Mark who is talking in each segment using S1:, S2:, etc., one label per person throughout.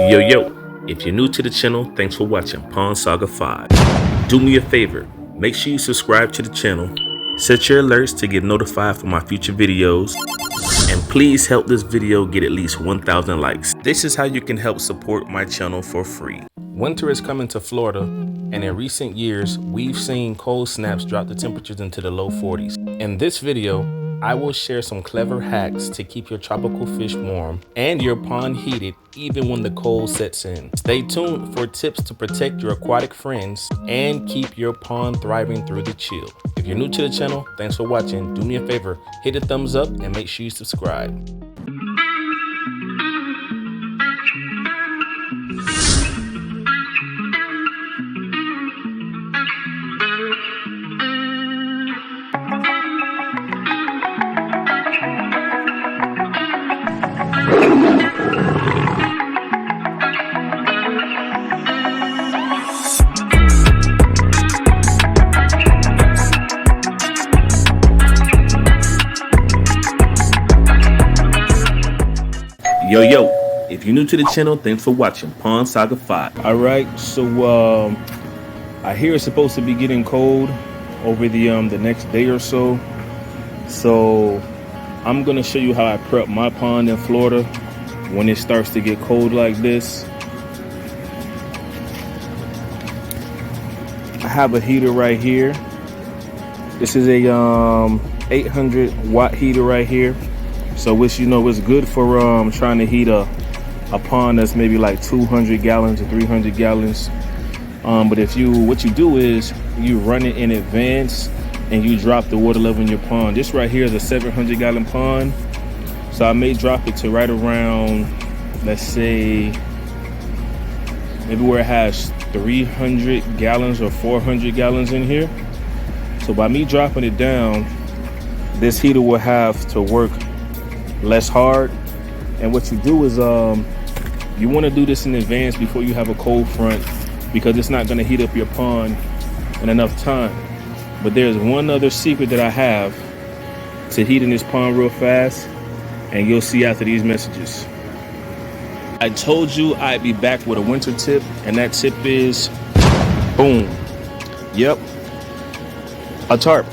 S1: Yo, if you're new to the channel, thanks for watching Pond Saga 5. Do me a favor, make sure you subscribe to the channel, set your alerts to get notified for my future videos, and please help this video get at least 1,000 likes. This is how you can help support my channel for free. Winter is coming to Florida, and in recent years, we've seen cold snaps drop the temperatures into the low 40s. In this video, I will share some clever hacks to keep your tropical fish warm and your pond heated even when the cold sets in. Stay tuned for tips to protect your aquatic friends and keep your pond thriving through the chill. If you're new to the channel, thanks for watching. Do me a favor, hit a thumbs up and make sure you subscribe. Yo, if you're new to the channel, thanks for watching Pond Saga 5. Alright, so I hear it's supposed to be getting cold over the next day or so. So I'm gonna show you how I prep my pond in Florida when it starts to get cold like this. I have a heater right here. This is a 800 watt heater right here. So which, you know, it's good for trying to heat a pond that's maybe like 200 gallons or 300 gallons. But what you do is you run it in advance and you drop the water level in your pond. This right here is a 700 gallon pond. So I may drop it to right around, let's say, maybe where it has 300 gallons or 400 gallons in here. So by me dropping it down, this heater will have to work less hard. And what you do is you want to do this in advance before you have a cold front, because it's not going to heat up your pond in enough time. But there's one other secret that I have to heating this pond real fast, and you'll see after these messages. I told you I'd be back with a winter tip, and that tip is boom. Yep, a tarp,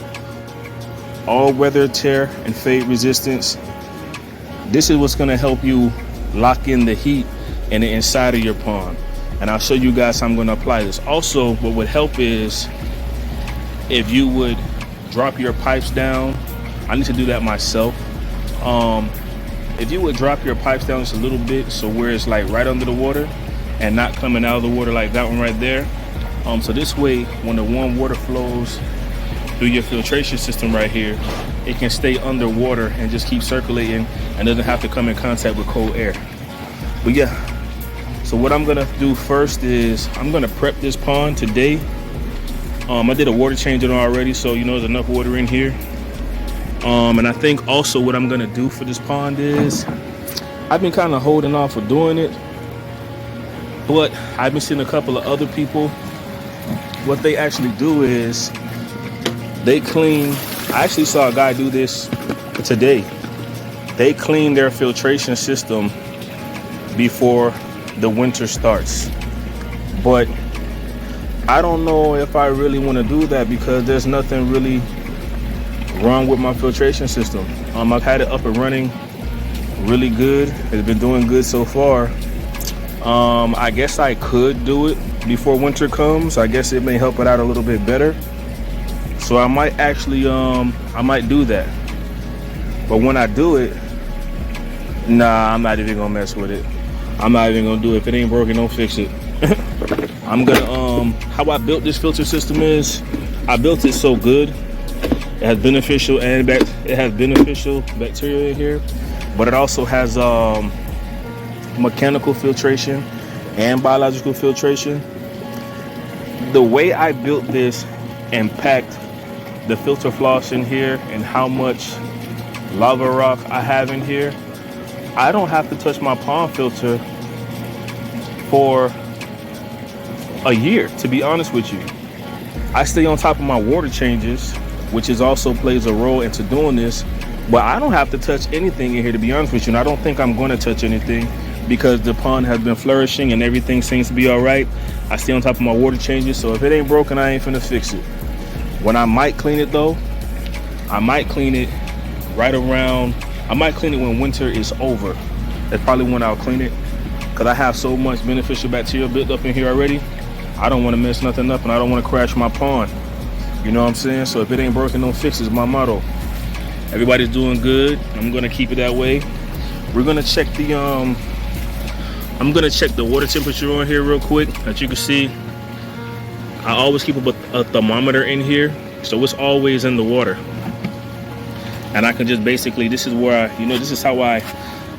S1: all weather tear and fade resistance. This is what's going to help you lock in the heat in the inside of your pond. And I'll show you guys how I'm going to apply this. Also, what would help is if you would drop your pipes down. I need to do that myself. If you would drop your pipes down just a little bit, so where it's like right under the water and not coming out of the water like that one right there. So this way, when the warm water flows through your filtration system right here, it can stay underwater and just keep circulating and doesn't have to come in contact with cold air. But yeah, so what I'm gonna do first is I'm gonna prep this pond today. I did a water change on it already, so you know there's enough water in here. And I think also what I'm gonna do for this pond is, I've been kind of holding off for doing it, but I've been seeing a couple of other people. What they actually do is they clean. I actually saw a guy do this today. They clean their filtration system before the winter starts. But I don't know if I really want to do that, because there's nothing really wrong with my filtration system. I've had it up and running really good. It's been doing good so far. I guess I could do it before winter comes. I guess it may help it out a little bit better. So I might actually, I might do that. But when I do it, nah, I'm not even gonna mess with it. I'm not even gonna do it. If it ain't broken, don't fix it. I'm gonna, how I built this filter system is, I built it so good. It has beneficial bacteria in here, but it also has mechanical filtration and biological filtration. The way I built this and packed the filter floss in here and how much lava rock I have in here, I don't have to touch my pond filter for a year, to be honest with you. I stay on top of my water changes, which is also plays a role into doing this, but I don't have to touch anything in here, to be honest with you, and I don't think I'm going to touch anything. because the pond has been flourishing and everything seems to be all right. I stay on top of my water changes, so if it ain't broken, I ain't finna fix it. When I might clean it though, I might clean it right around, I might clean it when winter is over. That's probably when I'll clean it, because I have so much beneficial bacteria built up in here already. I don't want to mess nothing up, and I don't want to crash my pond. You know what I'm saying? So if it ain't broken, don't fix it is my motto. Everybody's doing good. I'm gonna keep it that way. We're gonna check the I'm gonna check the water temperature on here real quick. As you can see, I always keep a thermometer in here, so it's always in the water. And I can just basically, this is where I, this is how I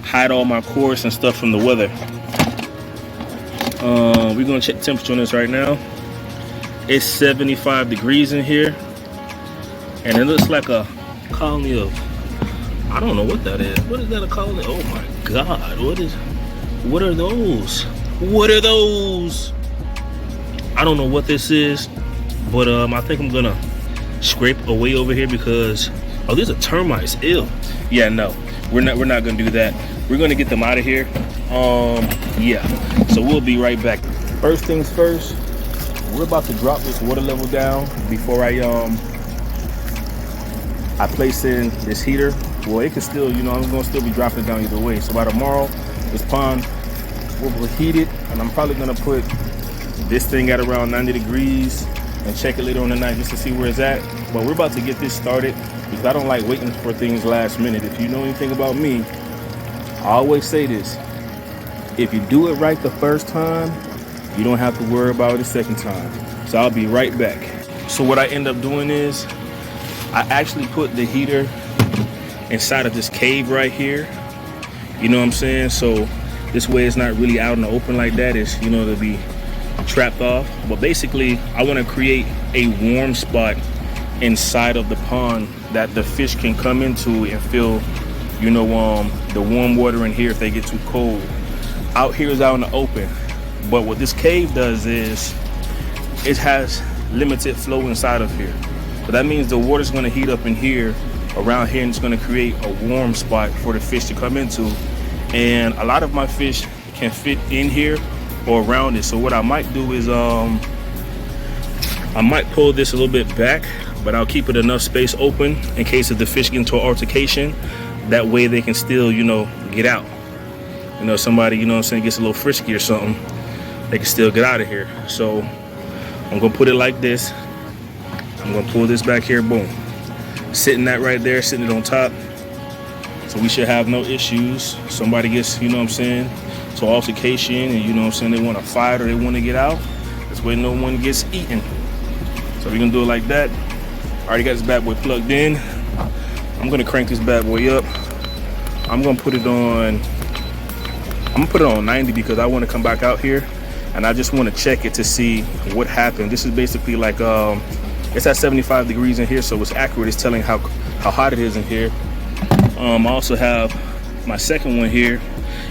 S1: hide all my cores and stuff from the weather. We're gonna check the temperature on this right now. It's 75 degrees in here, and it looks like a colony of, I don't know what that is. What is that, a colony? Oh my God, what are those? What are those? I don't know what this is, but I think I'm gonna scrape away over here because, oh, these are termites. Ew. Yeah, no, we're not gonna do that. We're gonna get them out of here. Yeah, so we'll be right back. First things first, we're about to drop this water level down before I place in this heater. Well, it can still, I'm gonna still be dropping it down either way. So by tomorrow, this pond will be heated, and I'm probably gonna put this thing at around 90 degrees and check it later on the night just to see where it's at. But we're about to get this started because I don't like waiting for things last minute. If you know anything about me, I always say this: if you do it right the first time, you don't have to worry about it the second time. So I'll be right back. So what I end up doing is I actually put the heater inside of this cave right here. You know what I'm saying? So this way it's not really out in the open like that. It's, to be trapped off. But basically, I want to create a warm spot inside of the pond that the fish can come into and feel, the warm water in here if they get too cold. Out here is out in the open. But what this cave does is it has limited flow inside of here. So that means the water's going to heat up in here, around here, and it's going to create a warm spot for the fish to come into. And a lot of my fish can fit in here or around it. So what I might do is I might pull this a little bit back, but I'll keep it enough space open in case if the fish get into an altercation. That way they can still, get out. Somebody, gets a little frisky or something, they can still get out of here. So I'm gonna put it like this. I'm gonna pull this back here, boom. Sitting that right there, sitting it on top. So we should have no issues. Somebody gets, to altercation and, they want to fight or they want to get out. This way no one gets eaten. So we're gonna do it like that. I already got this bad boy plugged in. I'm gonna crank this bad boy up. I'm gonna put it on 90 because I want to come back out here and I just want to check it to see what happened. This is basically like it's at 75 degrees in here, so it's accurate. It's telling how hot it is in here. I also have my second one here.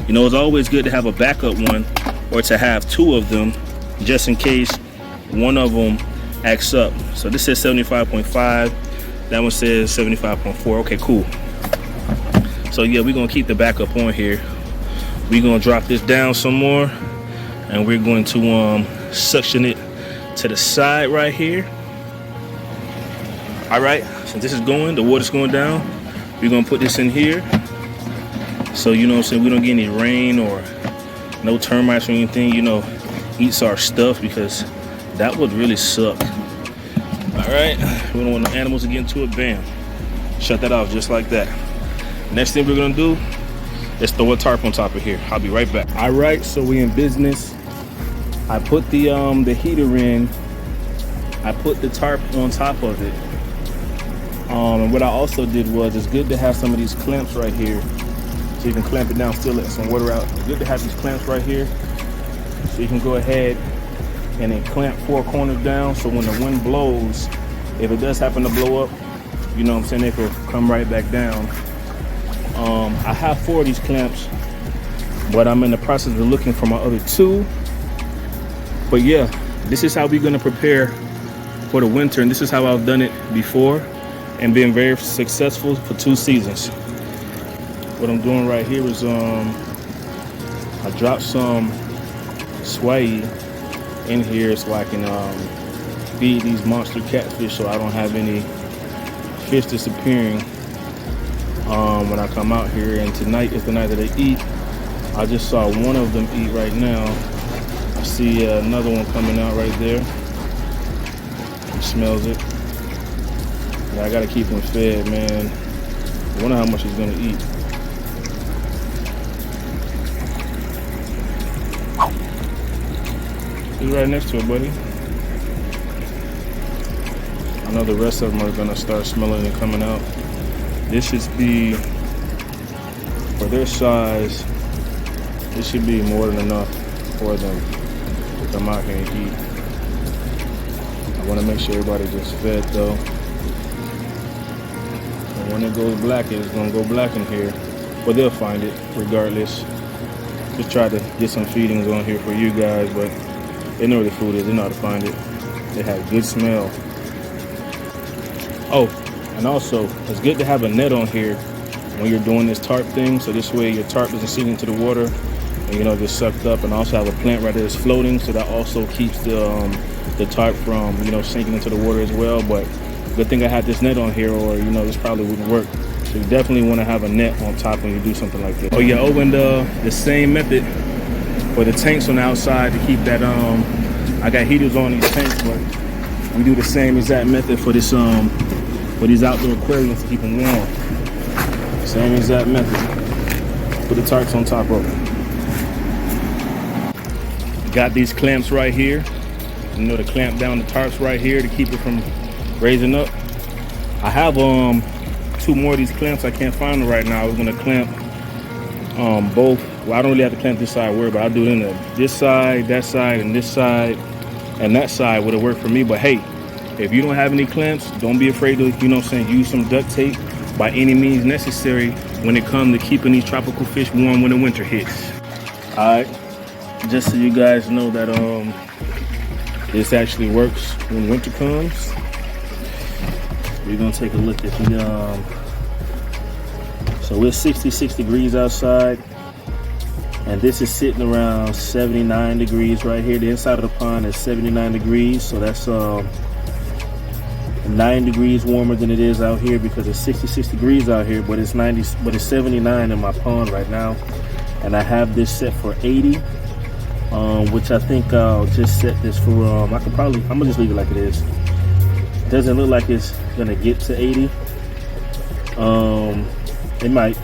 S1: It's always good to have a backup one or to have two of them just in case one of them acts up. So this says 75.5. That one says 75.4. Okay, cool. So yeah, we're gonna keep the backup on here. We're gonna drop this down some more, and we're going to suction it to the side right here. All right, so this is going, the water's going down. We're gonna put this in here. So, we don't get any rain or no termites or anything, eats our stuff, because that would really suck. All right, we don't want no animals to get into it, bam. Shut that off just like that. Next thing we're gonna do, let's throw a tarp on top of here. I'll be right back. All right, so we in business. I put the heater in. I put the tarp on top of it. And what I also did was, it's good to have some of these clamps right here, so you can clamp it down, still let some water out. It's good to have these clamps right here, so you can go ahead and then clamp 4 corners down, so when the wind blows, if it does happen to blow up, they could come right back down. I have 4 of these clamps, but I'm in the process of looking for my other 2. But yeah, this is how we're gonna prepare for the winter, and this is how I've done it before and been very successful for 2 seasons. What I'm doing right here is I dropped some sway in here so I can feed these monster catfish so I don't have any fish disappearing when I come out here. And tonight is the night that they eat. I just saw one of them eat right now. I see another one coming out right there. He smells it. Yeah, I gotta keep him fed, man. I wonder how much he's gonna eat. He's right next to it, buddy. I know the rest of them are gonna start smelling and coming out. This should be, for their size, this should be more than enough for them to come out here and eat. I wanna make sure everybody gets fed though. And when it goes black, it's gonna go black in here. But they'll find it regardless. Just try to get some feedings on here for you guys, but they know where the food is, they know how to find it. They have good smell. Oh, and also, it's good to have a net on here when you're doing this tarp thing, so this way your tarp doesn't sink into the water and, you know, get sucked up. And also have a plant right there that's floating, so that also keeps the tarp from, you know, sinking into the water as well. But good thing I had this net on here, or, you know, this probably wouldn't work. So you definitely want to have a net on top when you do something like this. Oh yeah, oh, and the same method for the tanks on the outside to keep that, I got heaters on these tanks, but we do the same exact method for this, for these outdoor aquariums to keep them warm. Same exact method. Put the tarps on top of it. Got these clamps right here. You know, to clamp down the tarps right here to keep it from raising up. I have two more of these clamps. I can't find them right now. I was gonna clamp both. Well, I don't really have to clamp this side where, but I'll do it in this side, that side, and this side, and that side would have worked for me. But hey, if you don't have any clamps, don't be afraid to, you know what I'm saying, use some duct tape by any means necessary when it comes to keeping these tropical fish warm when the winter hits. All right, just so you guys know that this actually works when winter comes. We're gonna take a look at the so it's 66 degrees outside, and this is sitting around 79 degrees right here. The inside of the pond is 79 degrees, so that's 9 degrees warmer than it is out here, because it's 66 degrees out here, but it's 79 in my pond right now. And I have this set for 80, which I think I'll just set this for I'm gonna just leave it like it is. Doesn't look like it's gonna get to 80. It might,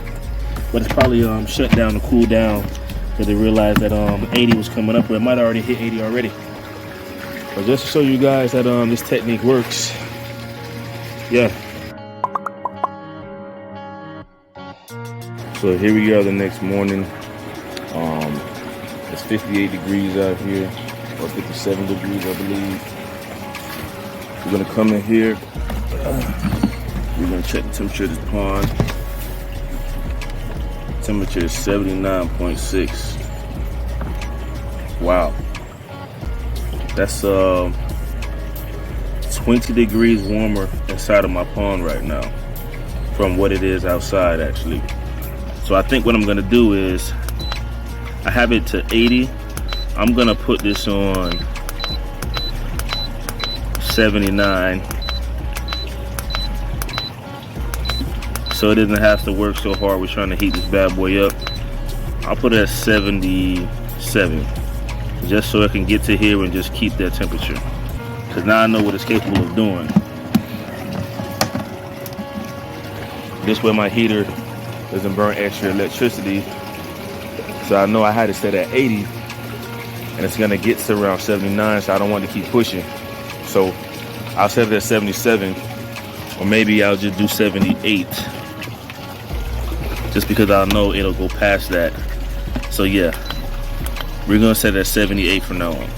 S1: but it's probably shut down to cool down, because they realized that 80 was coming up, or it might already hit 80 already. But just to show you guys that this technique works. Yeah. So here we are the next morning. It's 58 degrees out here, or 57 degrees, I believe. We're gonna come in here. We're gonna check the temperature of this pond. Temperature is 79.6. Wow. That's 20 degrees warmer inside of my pond right now from what it is outside, actually. So I think what I'm gonna do is, I have it to 80. I'm gonna put this on 79, so it doesn't have to work so hard with trying to heat this bad boy up. I'll put it at 77, just so it can get to here and just keep that temperature, because now I know what it's capable of doing. This way my heater doesn't burn extra electricity. So I know I had it set at 80, and it's gonna get to around 79, so I don't want to keep pushing. So I'll set it at 77, or maybe I'll just do 78, just because I know it'll go past that. So yeah, we're gonna set it at 78 from now on.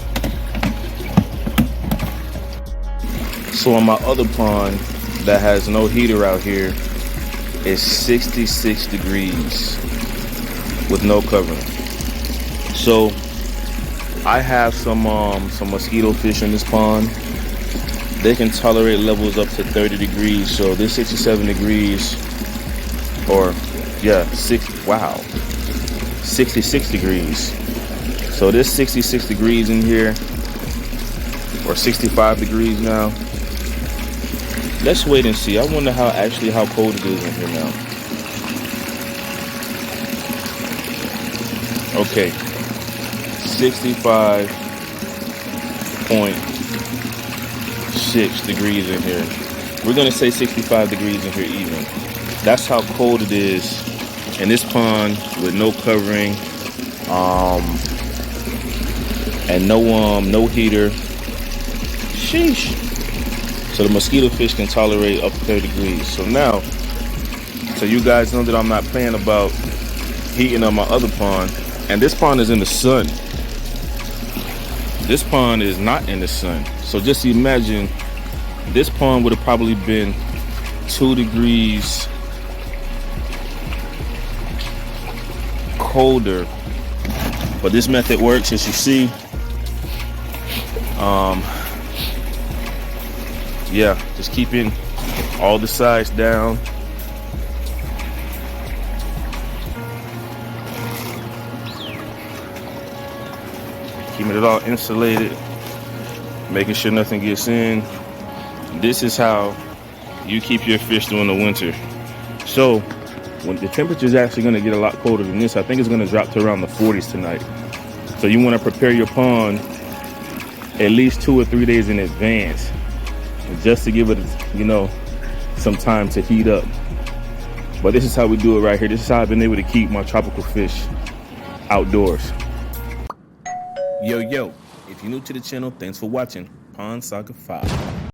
S1: So on my other pond that has no heater out here, it's 66 degrees with no covering. So I have some mosquito fish in this pond. They can tolerate levels up to 30 degrees. So this 67 degrees, or yeah, wow. 66 degrees. So this 66 degrees in here, or 65 degrees now. Let's wait and see. I wonder how cold it is in here now. Okay, 65.6 degrees in here. We're gonna say 65 degrees in here even. That's how cold it is in this pond with no covering, and no heater. Sheesh. So the mosquito fish can tolerate up to 30 degrees. So now, so you guys know that I'm not playing about heating up my other pond. And this pond is in the sun. This pond is not in the sun. So just imagine this pond would have probably been 2 degrees colder. But this method works, as you see. Yeah, just keeping all the sides down. Keeping it all insulated, making sure nothing gets in. This is how you keep your fish during the winter. So when the temperature is actually going to get a lot colder than this, I think it's going to drop to around the 40s tonight. So you want to prepare your pond at least 2 or 3 days in advance, just to give it, you know, some time to heat up. But this is how we do it right here. This is how I've been able to keep my tropical fish outdoors. Yo, if you're new to the channel, thanks for watching Pond Saga 5.